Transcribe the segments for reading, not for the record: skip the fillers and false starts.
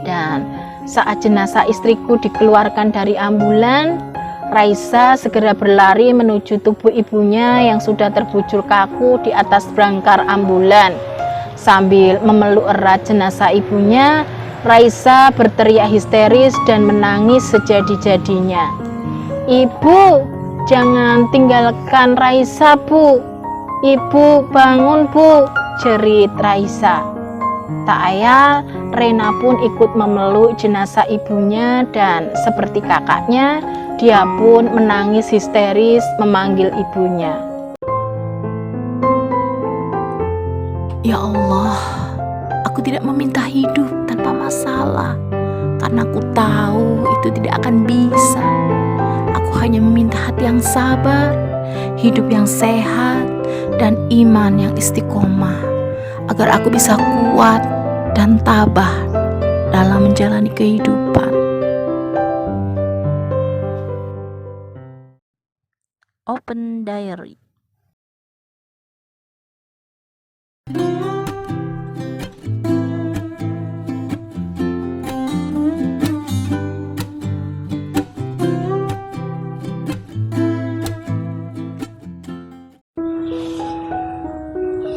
Dan saat jenazah istriku dikeluarkan dari ambulan, Raisa segera berlari menuju tubuh ibunya yang sudah terbujur kaku di atas brangkar ambulan. Sambil memeluk erat jenazah ibunya, Raisa berteriak histeris dan menangis sejadi-jadinya. "Ibu, jangan tinggalkan Raisa, Bu. Ibu, bangun, Bu," jerit Raisa. Tak ayal, Rena pun ikut memeluk jenazah ibunya dan seperti kakaknya, dia pun menangis histeris memanggil ibunya. Ya Allah, aku tidak meminta hidup tanpa masalah, karena aku tahu itu tidak akan bisa. Aku hanya meminta hati yang sabar, hidup yang sehat, dan iman yang istiqomah, agar aku bisa kuat dan tabah dalam menjalani kehidupan. Open Diary.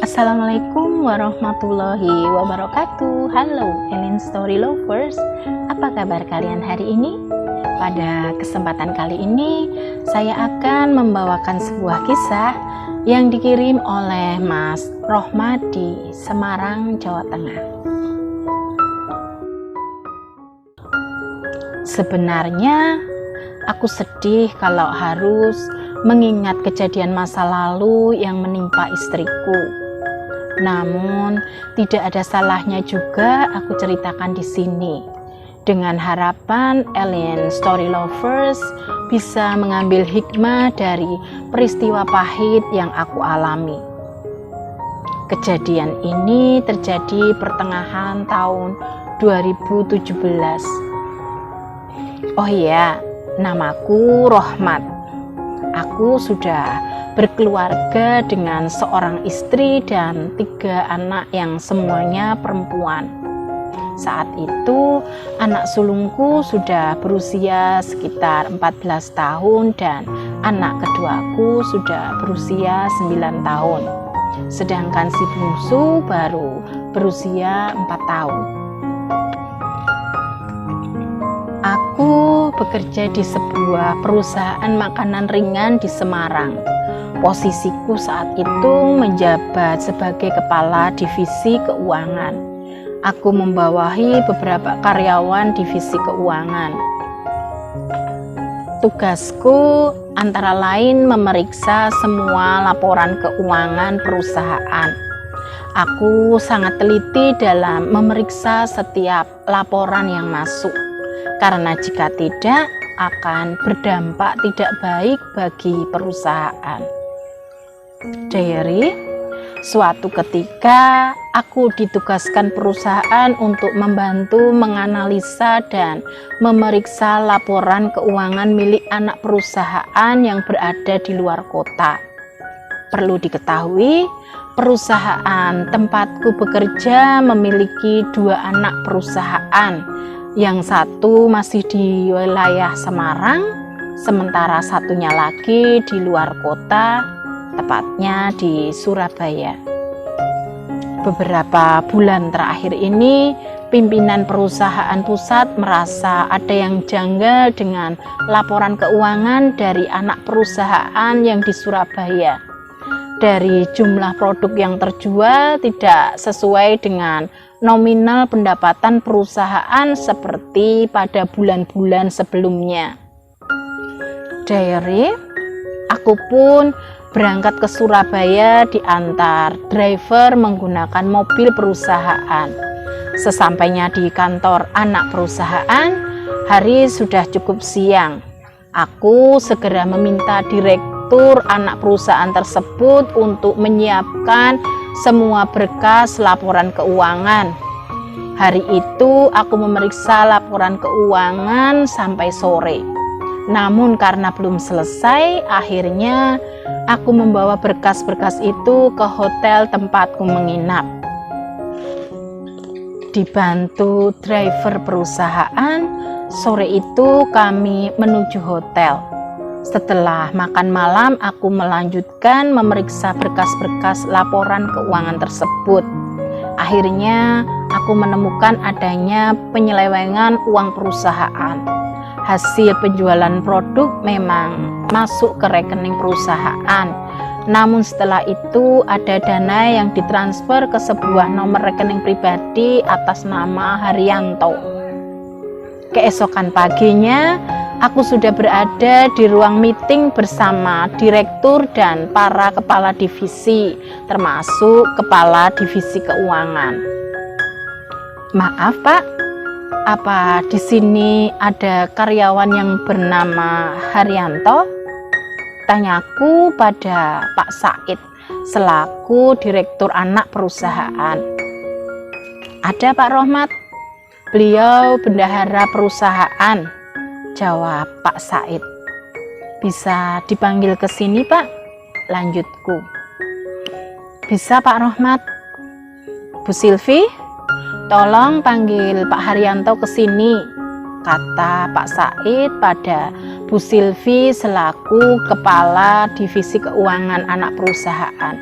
Assalamualaikum warahmatullahi wabarakatuh. Halo Ellen Story Lovers, apa kabar kalian hari ini? Pada kesempatan kali ini saya akan membawakan sebuah kisah yang dikirim oleh Mas Rohmat di Semarang, Jawa Tengah. Sebenarnya aku sedih kalau harus mengingat kejadian masa lalu yang menimpa istriku. Namun, tidak ada salahnya juga aku ceritakan di sini, dengan harapan Ellen Story Lovers bisa mengambil hikmah dari peristiwa pahit yang aku alami. Kejadian ini terjadi pertengahan tahun 2017. Oh iya, namaku Rohmat. Aku sudah berkeluarga dengan seorang istri dan 3 anak yang semuanya perempuan. Saat itu anak sulungku sudah berusia sekitar 14 tahun dan anak keduaku sudah berusia 9 tahun. Sedangkan si bungsu baru berusia 4 tahun. Aku bekerja di sebuah perusahaan makanan ringan di Semarang. Posisiku saat itu menjabat sebagai kepala divisi keuangan. Aku membawahi beberapa karyawan divisi keuangan. Tugasku antara lain memeriksa semua laporan keuangan perusahaan. Aku sangat teliti dalam memeriksa setiap laporan yang masuk, karena jika tidak akan berdampak tidak baik bagi perusahaan. Diary, suatu ketika aku ditugaskan perusahaan untuk membantu menganalisa dan memeriksa laporan keuangan milik anak perusahaan yang berada di luar kota. Perlu diketahui, perusahaan tempatku bekerja memiliki 2 anak perusahaan. Yang satu masih di wilayah Semarang, sementara satunya lagi di luar kota, tepatnya di Surabaya. Beberapa bulan terakhir ini, pimpinan perusahaan pusat merasa ada yang janggal dengan laporan keuangan dari anak perusahaan yang di Surabaya. Dari jumlah produk yang terjual tidak sesuai dengan nominal pendapatan perusahaan seperti pada bulan-bulan sebelumnya. Diary, aku pun berangkat ke Surabaya diantar driver menggunakan mobil perusahaan. Sesampainya di kantor anak perusahaan, hari sudah cukup siang. Aku segera meminta direktur anak perusahaan tersebut untuk menyiapkan semua berkas laporan keuangan. Hari itu aku memeriksa laporan keuangan sampai sore. Namun karena belum selesai, akhirnya aku membawa berkas-berkas itu ke hotel tempatku menginap. Dibantu driver perusahaan, sore itu kami menuju hotel. Setelah makan malam, aku melanjutkan memeriksa berkas-berkas laporan keuangan tersebut. Akhirnya, aku menemukan adanya penyelewengan uang perusahaan. Hasil penjualan produk memang masuk ke rekening perusahaan. Namun setelah itu ada dana yang ditransfer ke sebuah nomor rekening pribadi atas nama Haryanto. Keesokan paginya, aku sudah berada di ruang meeting bersama direktur dan para kepala divisi, termasuk kepala divisi keuangan. Maaf Pak, apa di sini ada karyawan yang bernama Haryanto? Tanyaku pada Pak Said selaku direktur anak perusahaan. Ada Pak Rohmat, beliau bendahara perusahaan, jawab Pak Said. Bisa dipanggil ke sini Pak, lanjutku. Bisa Pak Rohmat. Bu Silvi, tolong panggil Pak Haryanto ke sini, kata Pak Said pada Bu Silvi selaku kepala divisi keuangan anak perusahaan.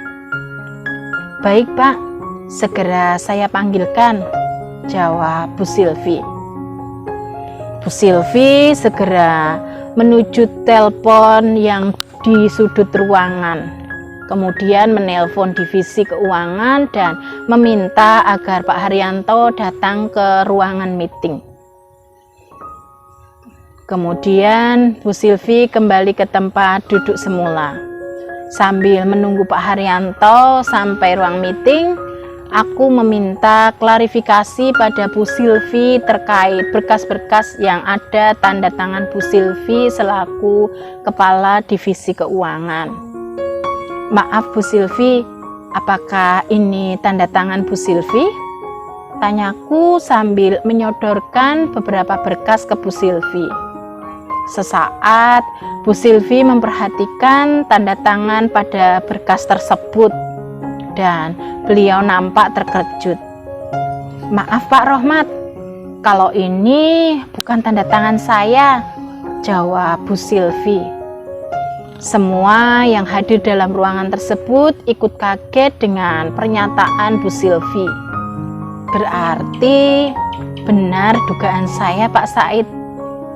Baik Pak, segera saya panggilkan, jawab Bu Silvi. Bu Silvi segera menuju telepon yang di sudut ruangan, kemudian menelpon divisi keuangan dan meminta agar Pak Haryanto datang ke ruangan meeting. Kemudian Bu Silvi kembali ke tempat duduk semula. Sambil menunggu Pak Haryanto sampai ruang meeting, aku meminta klarifikasi pada Bu Silvi terkait berkas-berkas yang ada tanda tangan Bu Silvi selaku kepala divisi keuangan. Maaf Bu Silvi, apakah ini tanda tangan Bu Silvi? Tanyaku sambil menyodorkan beberapa berkas ke Bu Silvi. Sesaat, Bu Silvi memperhatikan tanda tangan pada berkas tersebut dan beliau nampak terkejut. Maaf Pak Rohmat, kalau ini bukan tanda tangan saya, jawab Bu Silvi. Semua yang hadir dalam ruangan tersebut ikut kaget dengan pernyataan Bu Silvi. Berarti benar dugaan saya Pak Said,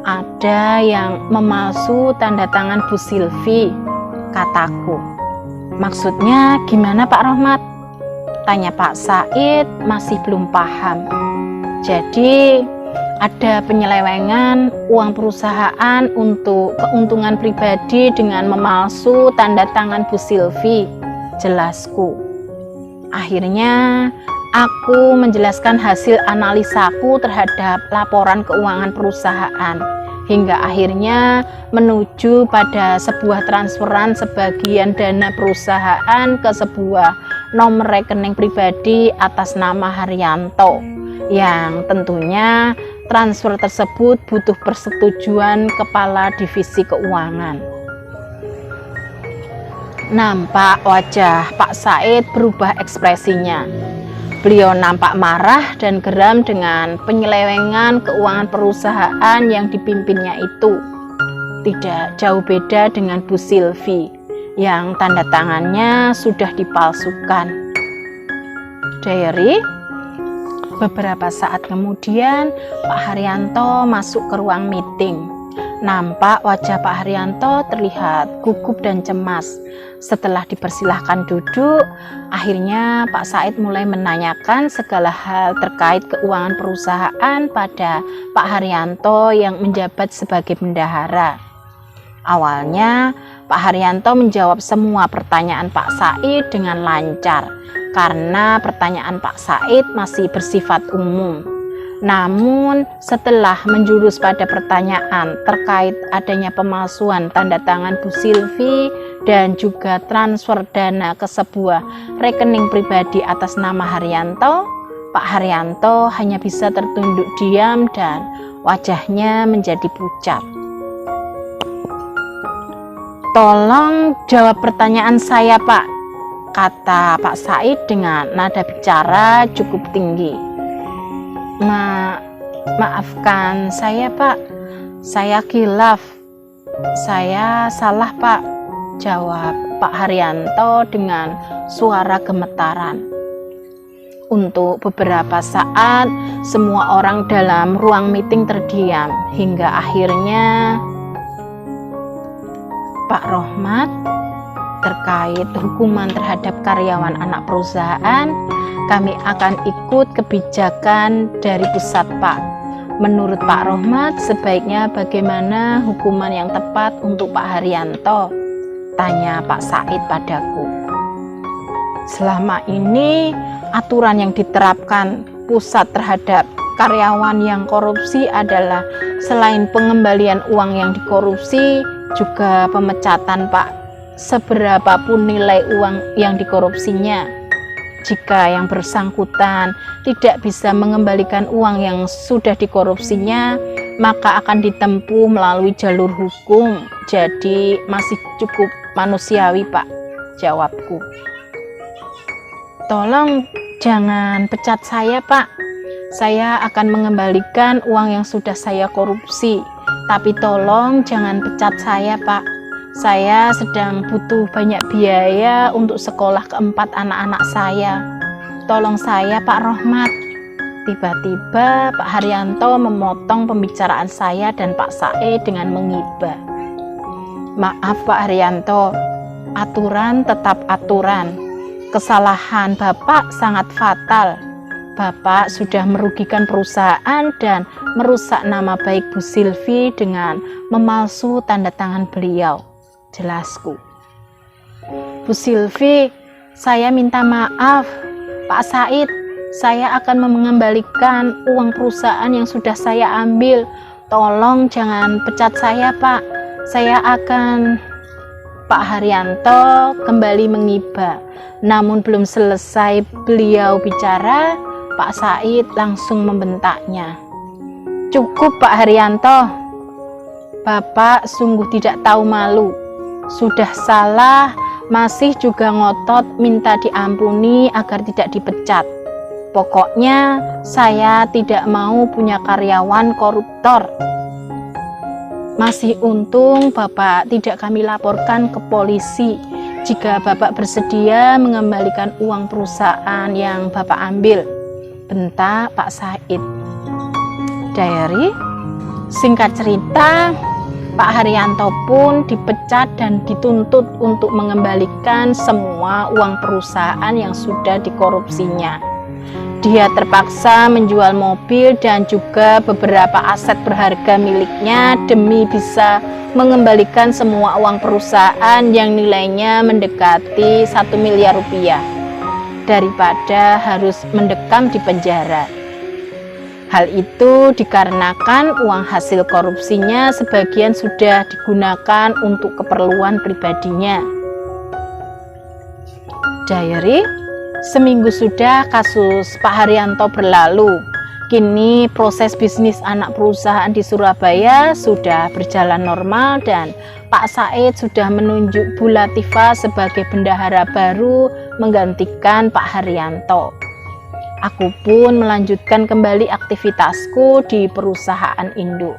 ada yang memalsu tanda tangan Bu Silvi, kataku. Maksudnya gimana Pak Rohmat? Tanya Pak Said masih belum paham. Jadi ada penyelewengan uang perusahaan untuk keuntungan pribadi dengan memalsu tanda tangan Bu Silvi, jelasku. Akhirnya aku menjelaskan hasil analisaku terhadap laporan keuangan perusahaan, hingga akhirnya menuju pada sebuah transferan sebagian dana perusahaan ke sebuah nomor rekening pribadi atas nama Haryanto, yang tentunya transfer tersebut butuh persetujuan kepala divisi keuangan. Nampak wajah Pak Said berubah ekspresinya. Beliau nampak marah dan geram dengan penyelewengan keuangan perusahaan yang dipimpinnya itu. Tidak jauh beda dengan Bu Silvi yang tanda tangannya sudah dipalsukan. Diary. Beberapa saat kemudian Pak Haryanto masuk ke ruang meeting. Nampak wajah Pak Haryanto terlihat gugup dan cemas. Setelah dipersilahkan duduk, akhirnya Pak Said mulai menanyakan segala hal terkait keuangan perusahaan pada Pak Haryanto yang menjabat sebagai bendahara. Awalnya, Pak Haryanto menjawab semua pertanyaan Pak Said dengan lancar, karena pertanyaan Pak Said masih bersifat umum. Namun setelah menjurus pada pertanyaan terkait adanya pemalsuan tanda tangan Bu Silvi dan juga transfer dana ke sebuah rekening pribadi atas nama Haryanto, Pak Haryanto hanya bisa tertunduk diam dan wajahnya menjadi pucat. Tolong jawab pertanyaan saya Pak, kata Pak Said dengan nada bicara cukup tinggi. Maafkan saya, Pak. Saya khilaf. Saya salah, Pak, jawab Pak Haryanto dengan suara gemetaran. Untuk beberapa saat, semua orang dalam ruang meeting terdiam, hingga akhirnya Pak Rohmat, terkait hukuman terhadap karyawan anak perusahaan, kami akan ikut kebijakan dari pusat, Pak. Menurut Pak Rohmat, sebaiknya bagaimana hukuman yang tepat untuk Pak Haryanto? Tanya Pak Said padaku. Selama ini, aturan yang diterapkan pusat terhadap karyawan yang korupsi adalah selain pengembalian uang yang dikorupsi, juga pemecatan, Pak. Seberapapun nilai uang yang dikorupsinya. Jika yang bersangkutan tidak bisa mengembalikan uang yang sudah dikorupsinya, maka akan ditempuh melalui jalur hukum. Jadi masih cukup manusiawi, Pak, jawabku. Tolong jangan pecat saya, Pak. Saya akan mengembalikan uang yang sudah saya korupsi. Tapi tolong jangan pecat saya, Pak. Saya sedang butuh banyak biaya untuk sekolah keempat anak-anak saya. Tolong saya, Pak Rohmat. Tiba-tiba Pak Haryanto memotong pembicaraan saya dan Pak Said dengan mengibah. Maaf, Pak Haryanto, aturan tetap aturan. Kesalahan Bapak sangat fatal. Bapak sudah merugikan perusahaan dan merusak nama baik Bu Silvi dengan memalsu tanda tangan beliau. Jelasku. Bu Silvi, saya minta maaf. Pak Said, saya akan mengembalikan uang perusahaan yang sudah saya ambil. Tolong jangan pecat saya, Pak. Saya akan... Pak Haryanto kembali mengibah. Namun belum selesai beliau bicara, Pak Said langsung membentaknya. Cukup, Pak Haryanto. Bapak sungguh tidak tahu malu. Sudah salah, masih juga ngotot minta diampuni agar tidak dipecat. Pokoknya saya tidak mau punya karyawan koruptor. Masih untung Bapak tidak kami laporkan ke polisi jika Bapak bersedia mengembalikan uang perusahaan yang Bapak ambil, bentak Pak Said. Diary, singkat cerita, Pak Haryanto pun dipecat dan dituntut untuk mengembalikan semua uang perusahaan yang sudah dikorupsinya. Dia terpaksa menjual mobil dan juga beberapa aset berharga miliknya demi bisa mengembalikan semua uang perusahaan yang nilainya mendekati 1 miliar rupiah daripada harus mendekam di penjara. Hal itu dikarenakan uang hasil korupsinya sebagian sudah digunakan untuk keperluan pribadinya. Diary, seminggu sudah kasus Pak Haryanto berlalu. Kini proses bisnis anak perusahaan di Surabaya sudah berjalan normal dan Pak Said sudah menunjuk Bu Latifah sebagai bendahara baru menggantikan Pak Haryanto. Aku pun melanjutkan kembali aktivitasku di perusahaan induk.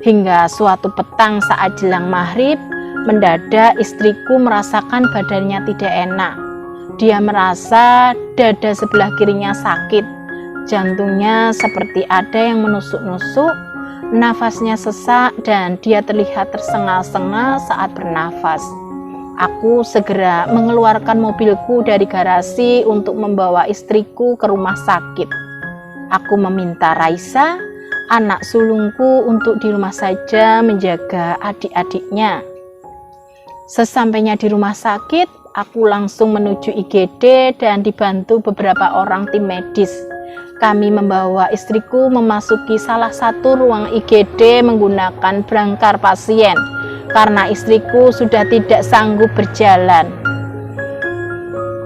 Hingga suatu petang saat jelang maghrib, mendadak istriku merasakan badannya tidak enak. Dia merasa dada sebelah kirinya sakit, jantungnya seperti ada yang menusuk-nusuk, nafasnya sesak dan dia terlihat tersengal-sengal saat bernafas. Aku segera mengeluarkan mobilku dari garasi untuk membawa istriku ke rumah sakit. Aku meminta Raisa, anak sulungku, untuk di rumah saja menjaga adik-adiknya. Sesampainya di rumah sakit, aku langsung menuju IGD dan dibantu beberapa orang tim medis. Kami membawa istriku memasuki salah satu ruang IGD menggunakan brangkar pasien karena istriku sudah tidak sanggup berjalan.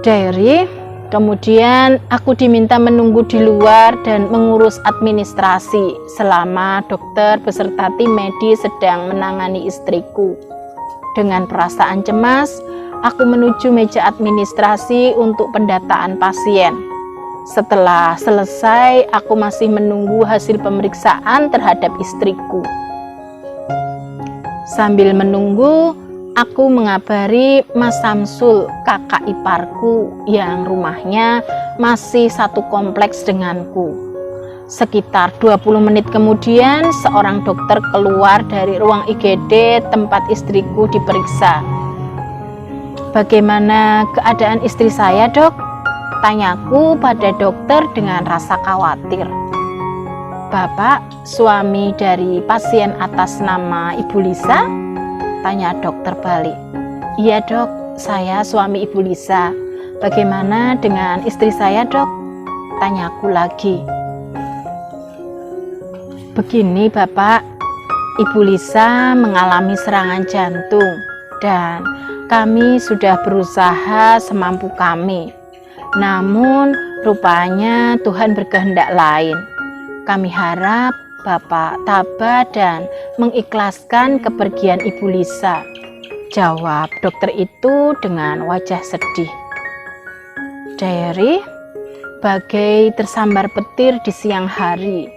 Diary, kemudian aku diminta menunggu di luar dan mengurus administrasi selama dokter beserta tim medis sedang menangani istriku. Dengan perasaan cemas, aku menuju meja administrasi untuk pendataan pasien. Setelah selesai, aku masih menunggu hasil pemeriksaan terhadap istriku. Sambil menunggu, aku mengabari Mas Samsul, kakak iparku yang rumahnya masih satu kompleks denganku. Sekitar 20 menit kemudian, seorang dokter keluar dari ruang IGD tempat istriku diperiksa. "Bagaimana keadaan istri saya, Dok?" tanyaku pada dokter dengan rasa khawatir. "Bapak, suami dari pasien atas nama Ibu Lisa?" tanya dokter balik. "Iya, Dok, saya suami Ibu Lisa. Bagaimana dengan istri saya, Dok?" tanyaku lagi. "Begini, Bapak, Ibu Lisa mengalami serangan jantung dan kami sudah berusaha semampu kami. Namun rupanya Tuhan berkehendak lain. Kami harap Bapak tabah dan mengikhlaskan kepergian Ibu Lisa," jawab dokter itu dengan wajah sedih. Diary, bagai tersambar petir di siang hari.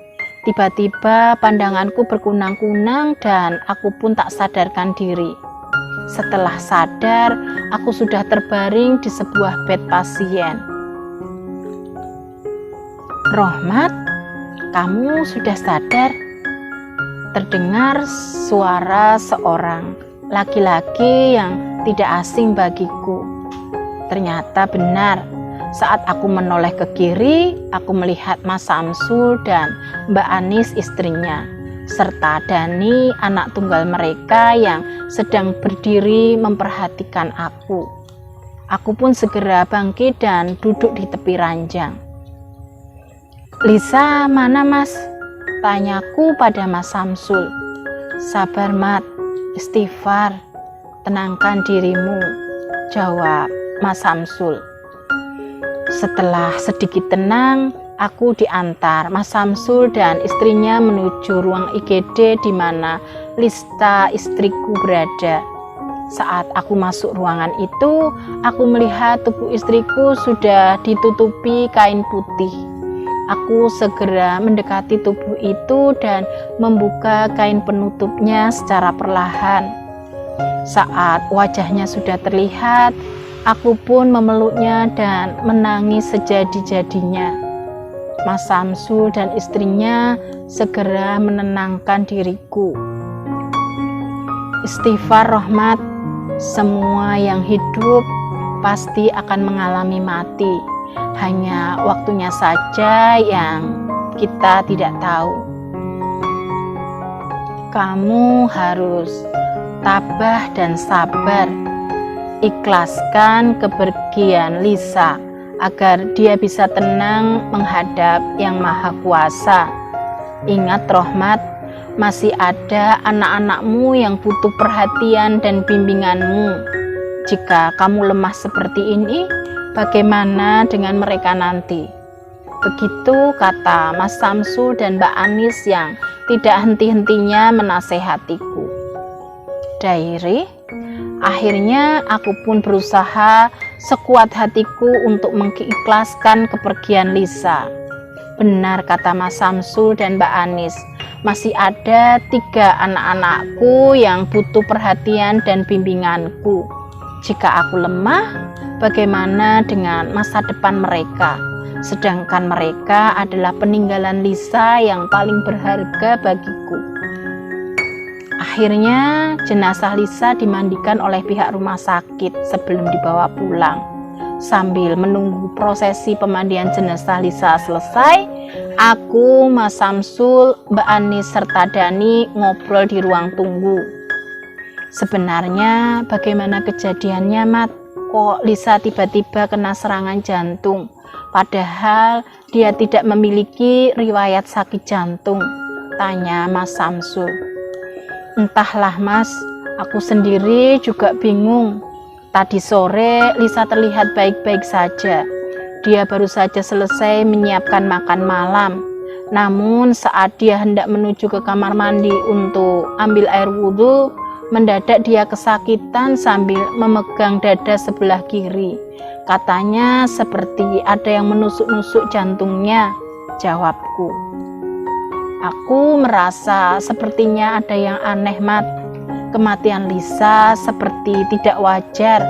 Tiba-tiba pandanganku berkunang-kunang dan aku pun tak sadarkan diri. Setelah sadar, aku sudah terbaring di sebuah bed pasien. "Rohmat, kamu sudah sadar?" terdengar suara seorang laki-laki yang tidak asing bagiku. Ternyata benar. Saat aku menoleh ke kiri, aku melihat Mas Samsul dan Mbak Anis istrinya, serta Dani, anak tunggal mereka yang sedang berdiri memperhatikan aku. Aku pun segera bangkit dan duduk di tepi ranjang. "Lisa mana, Mas?" tanyaku pada Mas Samsul. "Sabar, Mat, istighfar, tenangkan dirimu," jawab Mas Samsul. Setelah sedikit tenang, aku diantar Mas Samsul dan istrinya menuju ruang IGD di mana Lista istriku berada. Saat aku masuk ruangan itu, aku melihat tubuh istriku sudah ditutupi kain putih. Aku segera mendekati tubuh itu dan membuka kain penutupnya secara perlahan. Saat wajahnya sudah terlihat, aku pun memeluknya dan menangis sejadi-jadinya. Mas Samsul dan istrinya segera menenangkan diriku. "Istighfar, Rohmat, semua yang hidup pasti akan mengalami mati. Hanya waktunya saja yang kita tidak tahu. Kamu harus tabah dan sabar. Ikhlaskan kepergian Lisa agar dia bisa tenang menghadap Yang Maha Kuasa. Ingat, Rohmat, masih ada anak-anakmu yang butuh perhatian dan bimbinganmu. Jika kamu lemah seperti ini, bagaimana dengan mereka nanti?" Begitu kata Mas Samsul dan Mbak Anis yang tidak henti-hentinya menasehatiku. Diary, akhirnya aku pun berusaha sekuat hatiku untuk mengikhlaskan kepergian Lisa. Benar kata Mas Samsul dan Mbak Anis, masih ada 3 anak-anakku yang butuh perhatian dan bimbinganku. Jika aku lemah, bagaimana dengan masa depan mereka? Sedangkan mereka adalah peninggalan Lisa yang paling berharga bagiku. Akhirnya jenazah Lisa dimandikan oleh pihak rumah sakit sebelum dibawa pulang. Sambil menunggu prosesi pemandian jenazah Lisa selesai, aku, Mas Samsul, Mbak Anis, serta Dani ngobrol di ruang tunggu. "Sebenarnya bagaimana kejadiannya, Mat? Kok Lisa tiba-tiba kena serangan jantung? Padahal dia tidak memiliki riwayat sakit jantung," tanya Mas Samsul. "Entahlah, Mas, aku sendiri juga bingung. Tadi sore Lisa terlihat baik-baik saja. Dia baru saja selesai menyiapkan makan malam. Namun saat dia hendak menuju ke kamar mandi untuk ambil air wudhu, Mendadak dia kesakitan sambil memegang dada sebelah kiri. Katanya seperti ada yang menusuk-nusuk jantungnya, jawabku. Aku merasa sepertinya ada yang aneh, Mat. Kematian Lisa seperti tidak wajar,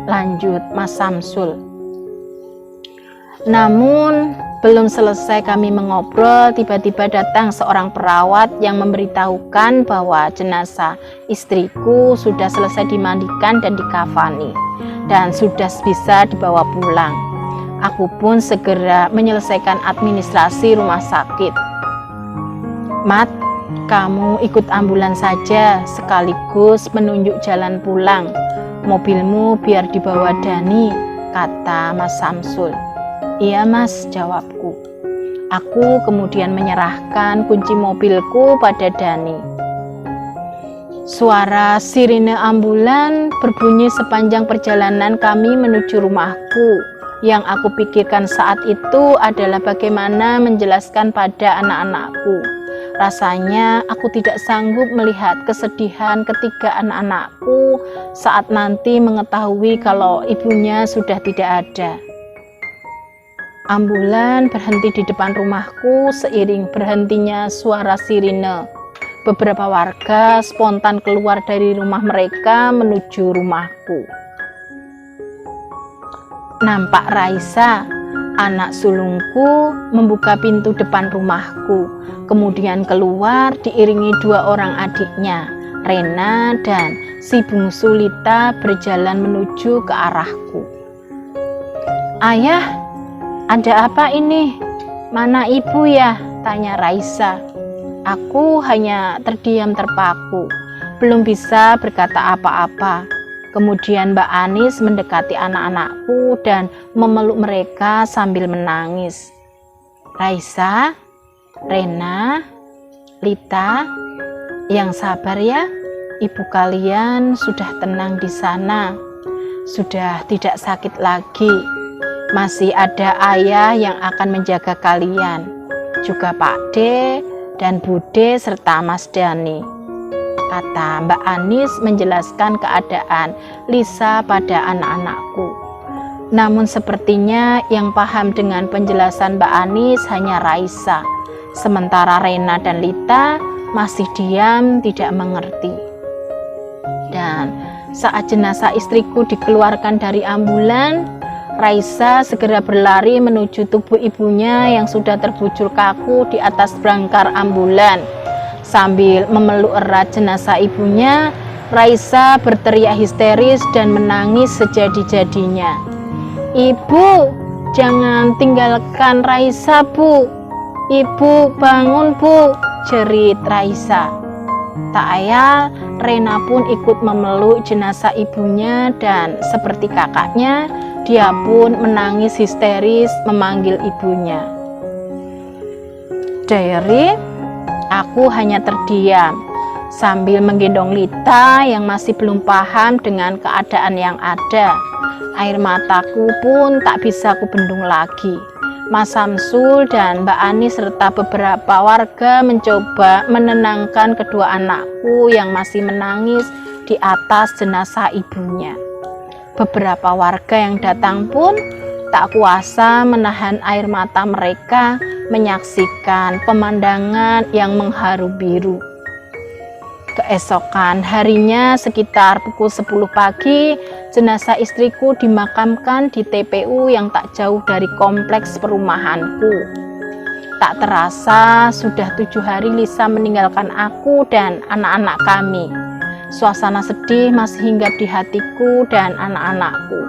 lanjut Mas Samsul. Namun belum selesai kami mengobrol, tiba-tiba datang seorang perawat yang memberitahukan bahwa jenazah istriku sudah selesai dimandikan dan dikafani dan sudah bisa dibawa pulang. Aku pun segera menyelesaikan administrasi rumah sakit. Mat, kamu ikut ambulans saja sekaligus menunjuk jalan pulang. Mobilmu biar dibawa Dani, kata Mas Samsul. Iya Mas, jawabku. Aku kemudian menyerahkan kunci mobilku pada Dani. Suara sirine ambulan berbunyi sepanjang perjalanan kami menuju rumahku. Yang aku pikirkan saat itu adalah bagaimana menjelaskan pada anak-anakku. Rasanya aku tidak sanggup melihat kesedihan ketiga anak-anakku saat nanti mengetahui kalau ibunya sudah tidak ada. Ambulan berhenti di depan rumahku seiring berhentinya suara sirine. Beberapa warga spontan keluar dari rumah mereka menuju rumahku. Nampak Raisa, anak sulungku, membuka pintu depan rumahku. Kemudian keluar diiringi dua orang adiknya, Rena dan si bungsu Lita berjalan menuju ke arahku. Ayah, ada apa ini? Mana ibu ya? Tanya Raisa. Aku hanya terdiam terpaku, belum bisa berkata apa-apa. Kemudian Mbak Anis mendekati anak-anakku dan memeluk mereka sambil menangis. Raisa, Rena, Lita, yang sabar ya, ibu kalian sudah tenang di sana, sudah tidak sakit lagi. Masih ada ayah yang akan menjaga kalian, juga Pak D dan Bude serta Mas Dani, kata Mbak Anis menjelaskan keadaan Lisa pada anak-anakku. Namun sepertinya yang paham dengan penjelasan Mbak Anis hanya Raisa, sementara Rena dan Lita masih diam tidak mengerti. Dan saat jenazah istriku dikeluarkan dari ambulan, Raisa segera berlari menuju tubuh ibunya yang sudah terbujur kaku di atas brangkar ambulan. Sambil memeluk erat jenazah ibunya, Raisa berteriak histeris dan menangis sejadi-jadinya. Ibu, jangan tinggalkan Raisa, Bu. Ibu, bangun, Bu, jerit Raisa. Tak ayal, Rena pun ikut memeluk jenazah ibunya dan seperti kakaknya, dia pun menangis histeris memanggil ibunya. Diary, aku hanya terdiam sambil menggendong Lita yang masih belum paham dengan keadaan yang ada. Air mataku pun tak bisa kubendung lagi. Mas Samsul dan Mbak Ani serta beberapa warga mencoba menenangkan kedua anakku yang masih menangis di atas jenazah ibunya. Beberapa warga yang datang pun tak kuasa menahan air mata mereka menyaksikan pemandangan yang mengharu biru. Keesokan harinya sekitar pukul 10 pagi, jenazah istriku dimakamkan di TPU yang tak jauh dari kompleks perumahanku. Tak terasa sudah 7 hari Lisa meninggalkan aku dan anak-anak kami. Suasana sedih masih hinggap di hatiku dan anak-anakku.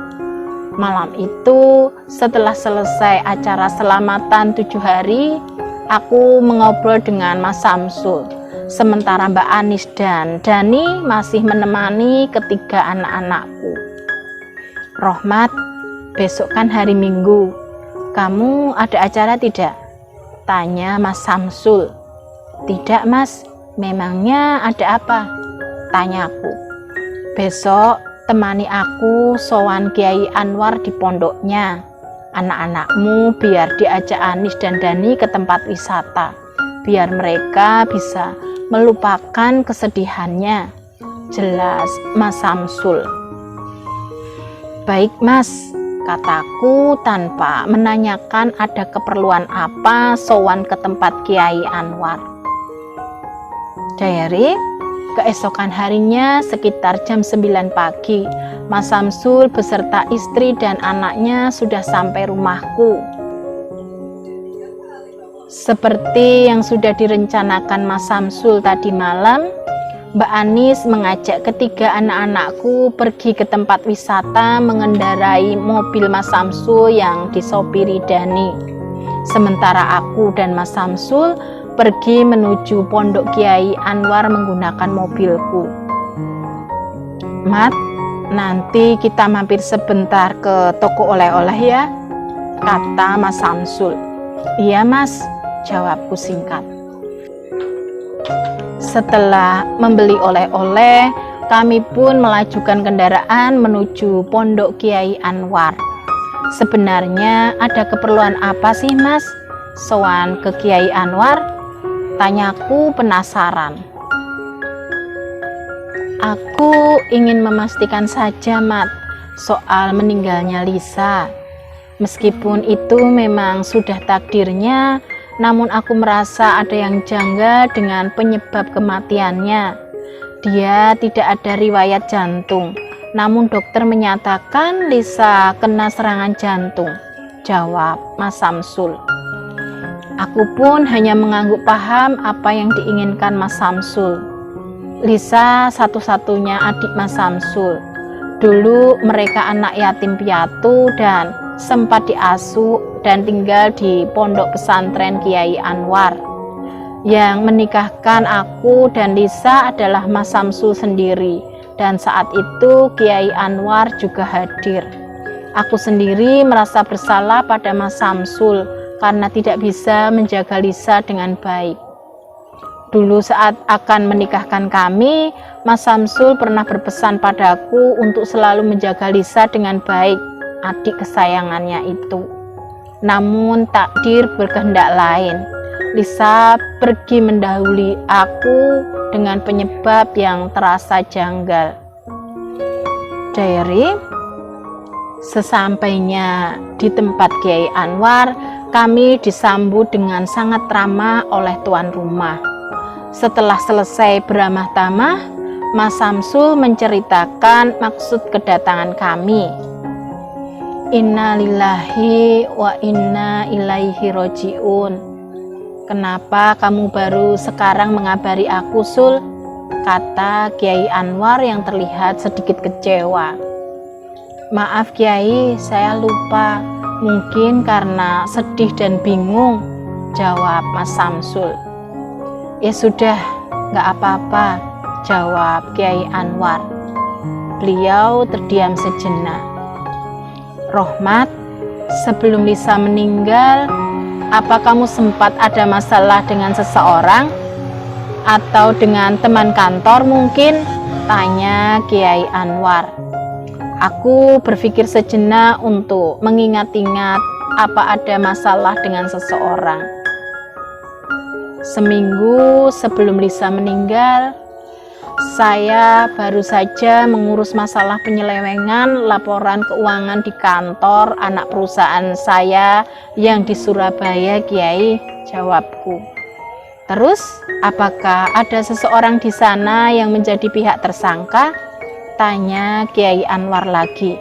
Malam itu, setelah selesai acara selamatan 7 hari, aku mengobrol dengan Mas Samsul. Sementara Mbak Anis dan Dani masih menemani ketiga anak-anakku. Rohmat, besok kan hari Minggu. Kamu ada acara tidak? Tanya Mas Samsul. Tidak Mas, memangnya ada apa? Tanyaku. Besok temani aku sowan Kiai Anwar di pondoknya. Anak-anakmu biar diajak Anis dan Dani ke tempat wisata, biar mereka bisa melupakan kesedihannya. Jelas Mas Samsul. Baik Mas, kataku tanpa menanyakan ada keperluan apa sowan ke tempat Kiai Anwar. Diary, keesokan harinya sekitar jam 9 pagi, Mas Samsul beserta istri dan anaknya sudah sampai rumahku. Seperti yang sudah direncanakan Mas Samsul tadi malam, Mbak Anis mengajak ketiga anak-anakku pergi ke tempat wisata mengendarai mobil Mas Samsul yang disopiri Dani. Sementara aku dan Mas Samsul pergi menuju Pondok Kiai Anwar menggunakan mobilku. Mat, nanti kita mampir sebentar ke toko oleh-oleh ya, kata Mas Samsul. Iya Mas, jawabku singkat. Setelah membeli oleh-oleh, kami pun melajukan kendaraan menuju Pondok Kiai Anwar. Sebenarnya ada keperluan apa sih Mas sowan ke Kiai Anwar? Tanyaku penasaran. Aku ingin memastikan saja Mat soal meninggalnya Lisa. Meskipun itu memang sudah takdirnya, namun aku merasa ada yang janggal dengan penyebab kematiannya. Dia tidak ada riwayat jantung, namun dokter menyatakan Lisa kena serangan jantung, jawab Mas Samsul. Aku pun hanya mengangguk paham apa yang diinginkan Mas Samsul. Lisa satu-satunya adik Mas Samsul. Dulu mereka anak yatim piatu dan sempat diasuh dan tinggal di pondok pesantren Kiai Anwar. Yang menikahkan aku dan Lisa adalah Mas Samsul sendiri, dan saat itu Kiai Anwar juga hadir. Aku sendiri merasa bersalah pada Mas Samsul karena tidak bisa menjaga Lisa dengan baik. Dulu saat akan menikahkan kami, Mas Samsul pernah berpesan padaku untuk selalu menjaga Lisa dengan baik, adik kesayangannya itu. Namun takdir berkehendak lain. Lisa pergi mendahului aku dengan penyebab yang terasa janggal. Diary, sesampainya di tempat Kiai Anwar, kami disambut dengan sangat ramah oleh tuan rumah. Setelah selesai beramah tamah, Mas Samsul menceritakan maksud kedatangan kami. Inna lillahi wa inna ilaihi roji'un. Kenapa kamu baru sekarang mengabari aku, Sul? Kata Kiai Anwar yang terlihat sedikit kecewa. Maaf Kiai, saya lupa. Mungkin karena sedih dan bingung, jawab Mas Samsul. Ya sudah, gak apa-apa, jawab Kiai Anwar. Beliau terdiam sejenak. Rohmat, sebelum Lisa meninggal, apa kamu sempat ada masalah dengan seseorang? Atau dengan teman kantor mungkin? Tanya Kiai Anwar. Aku berpikir sejenak untuk mengingat-ingat apa ada masalah dengan seseorang. Seminggu sebelum Lisa meninggal, saya baru saja mengurus masalah penyelewengan laporan keuangan di kantor anak perusahaan saya yang di Surabaya, Kiai, jawabku. Terus, apakah ada seseorang di sana yang menjadi pihak tersangka? Tanya Kiai Anwar lagi.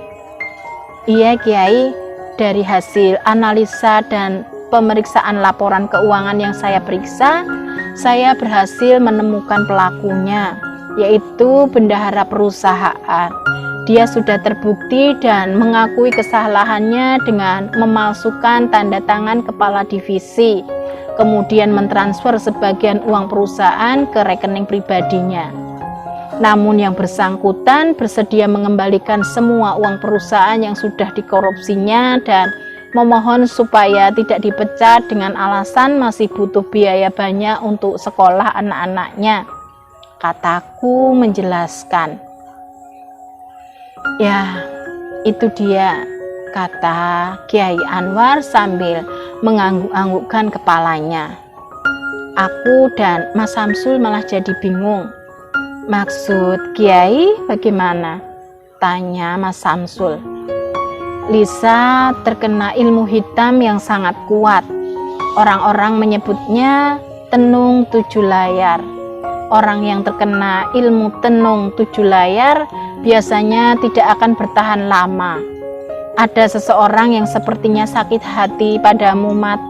Iya Kiai, dari hasil analisa dan pemeriksaan laporan keuangan yang saya periksa, saya berhasil menemukan pelakunya, yaitu bendahara perusahaan. Dia sudah terbukti dan mengakui kesalahannya dengan memalsukan tanda tangan kepala divisi, kemudian mentransfer sebagian uang perusahaan ke rekening pribadinya. Namun yang bersangkutan bersedia mengembalikan semua uang perusahaan yang sudah dikorupsinya dan memohon supaya tidak dipecat dengan alasan masih butuh biaya banyak untuk sekolah anak-anaknya. Kataku menjelaskan. Ya, itu dia, kata Kiai Anwar sambil mengangguk-anggukkan kepalanya. Aku dan Mas Samsul malah jadi bingung. Maksud Kiai bagaimana? Tanya Mas Samsul. Lisa terkena ilmu hitam yang sangat kuat. Orang-orang menyebutnya tenung 7 layar. Orang yang terkena ilmu tenung 7 layar biasanya tidak akan bertahan lama. Ada seseorang yang sepertinya sakit hati padamu, Mat.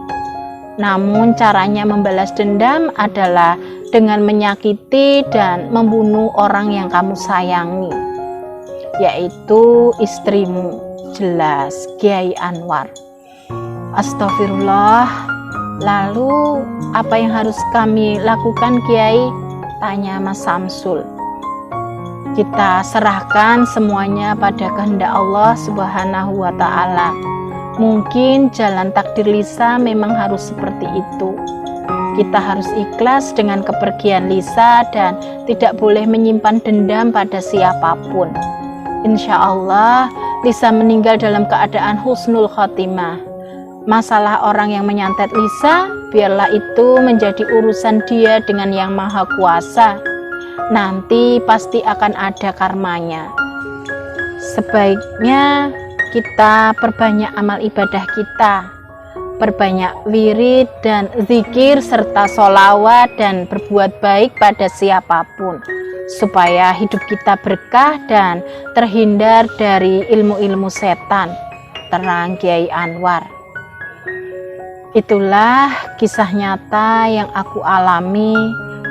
Namun caranya membalas dendam adalah dengan menyakiti dan membunuh orang yang kamu sayangi, yaitu istrimu, jelas Kiai Anwar. Astagfirullah. Lalu apa yang harus kami lakukan, Kiai? Tanya Mas Samsul. Kita serahkan semuanya pada kehendak Allah Subhanahu wa Ta'ala. Mungkin jalan takdir Lisa memang harus seperti itu. Kita harus ikhlas dengan kepergian Lisa dan tidak boleh menyimpan dendam pada siapapun. Insya Allah Lisa meninggal dalam keadaan husnul khotimah. Masalah orang yang menyantet Lisa, biarlah itu menjadi urusan dia dengan Yang Maha Kuasa. Nanti pasti akan ada karmanya. Sebaiknya kita perbanyak amal ibadah kita, perbanyak wirid dan zikir serta sholawat dan berbuat baik pada siapapun, supaya hidup kita berkah dan terhindar dari ilmu-ilmu setan, terang Kiai Anwar. Itulah kisah nyata yang aku alami,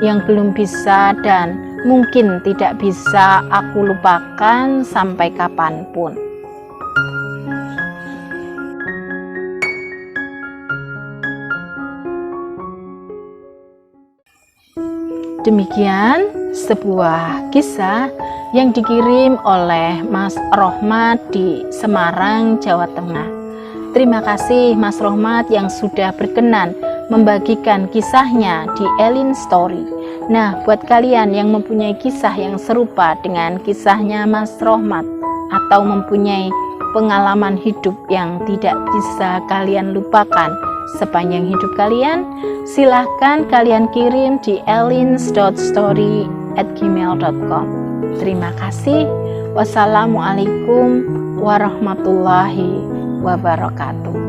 yang belum bisa dan mungkin tidak bisa aku lupakan sampai kapanpun. Demikian sebuah kisah yang dikirim oleh Mas Rohmat di Semarang, Jawa Tengah. Terima kasih Mas Rohmat yang sudah berkenan membagikan kisahnya di Elin Story. Nah, buat kalian yang mempunyai kisah yang serupa dengan kisahnya Mas Rohmat atau mempunyai pengalaman hidup yang tidak bisa kalian lupakan sepanjang hidup kalian, silahkan kalian kirim di elins.story@gmail.com. Terima kasih. Wassalamualaikum warahmatullahi wabarakatuh.